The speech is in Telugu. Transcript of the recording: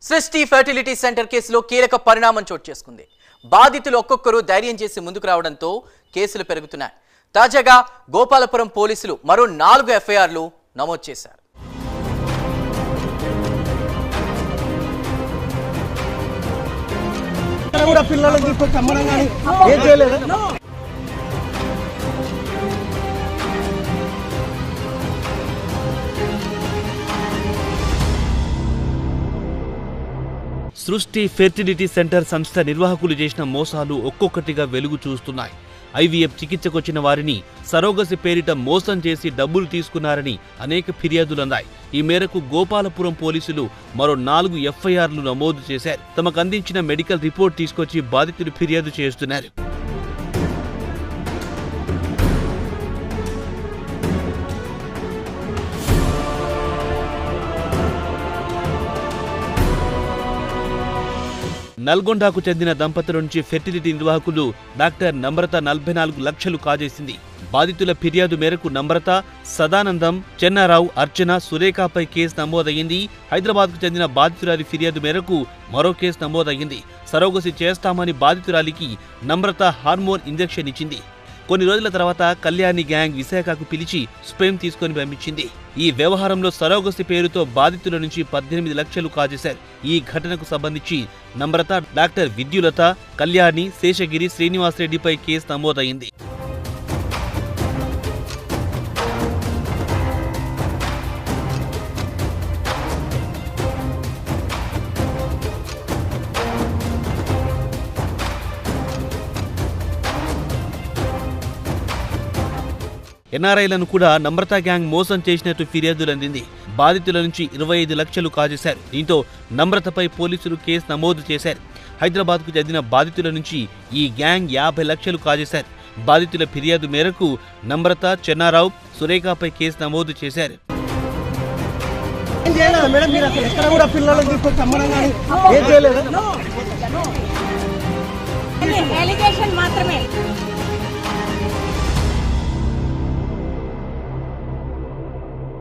సృష్టి ఫెర్టిలిటీ సెంటర్ కేసులో కీలక పరిణామం చోటు చేసుకుంది. బాధితులు ఒక్కొక్కరు ధైర్యం చేసి ముందుకు రావడంతో కేసులు పెరుగుతున్నాయి. తాజాగా గోపాలపురం పోలీసులు మరో 4 ఎఫ్ఐఆర్లు నమోదు చేశారు. సృష్టి ఫెర్టిలిటీ సెంటర్ సంస్థ నిర్వాహకులు చేసిన మోసాలు ఒక్కొక్కటిగా వెలుగు చూస్తున్నాయి. ఐవీఎఫ్ చికిత్సకొచ్చిన వారిని సరోగసి పేరిట మోసం చేసి డబ్బులు తీసుకున్నారని అనేక ఫిర్యాదులున్నాయి. ఈ మేరకు గోపాలపురం పోలీసులు మరో 4 ఎఫ్ఐఆర్లు నమోదు చేశారు. తమకు అందించిన మెడికల్ రిపోర్ట్ తీసుకొచ్చి బాధితులు ఫిర్యాదు చేస్తున్నారు. నల్గొండకు చెందిన దంపతుల నుంచి ఫెర్టిలిటీ నిర్వాహకులు డాక్టర్ నమ్రత 44 లక్షలు కాజేసింది. బాధితుల ఫిర్యాదు మేరకు నమ్రత, సదానందం, చెన్నారావు, అర్చన, సురేఖపై కేసు నమోదయ్యింది. హైదరాబాద్కు చెందిన బాధితురాలి ఫిర్యాదు మేరకు మరో కేసు నమోదయ్యింది. సరోగసి చేస్తామని బాధితురాలికి నమ్రత హార్మోన్ ఇంజెక్షన్ ఇచ్చింది. కొన్ని రోజుల తర్వాత కళ్యాణి గ్యాంగ్ విశాఖకు పిలిచి స్పెర్మ్ తీసుకొని పంపించింది. ఈ వ్యవహారంలో సరోగసి పేరుతో బాధితుల నుంచి 18 లక్షలు కాజేశారు. ఈ ఘటనకు సంబంధించి నమ్రత, డాక్టర్ విద్యులత, కళ్యాణి, శేషగిరి, శ్రీనివాసరెడ్డిపై కేసు నమోదైంది. ఎన్ఆర్ఐలను కూడా నమ్రత గ్యాంగ్ మోసం చేసినట్టు ఫిర్యాదులు అందింది. బాధితుల నుంచి 25 లక్షలు కాజేశారు. దీంతో నమ్రతపై పోలీసులు కేసు నమోదు చేశారు. హైదరాబాద్కు చెందిన బాధితుల నుంచి ఈ గ్యాంగ్ 50 లక్షలు కాజేశారు. బాధితుల ఫిర్యాదు మేరకు నమ్రత, చెన్నారావు, సురేఖపై కేసు నమోదు చేశారు. ఎలిగేషన్ మాత్రమే.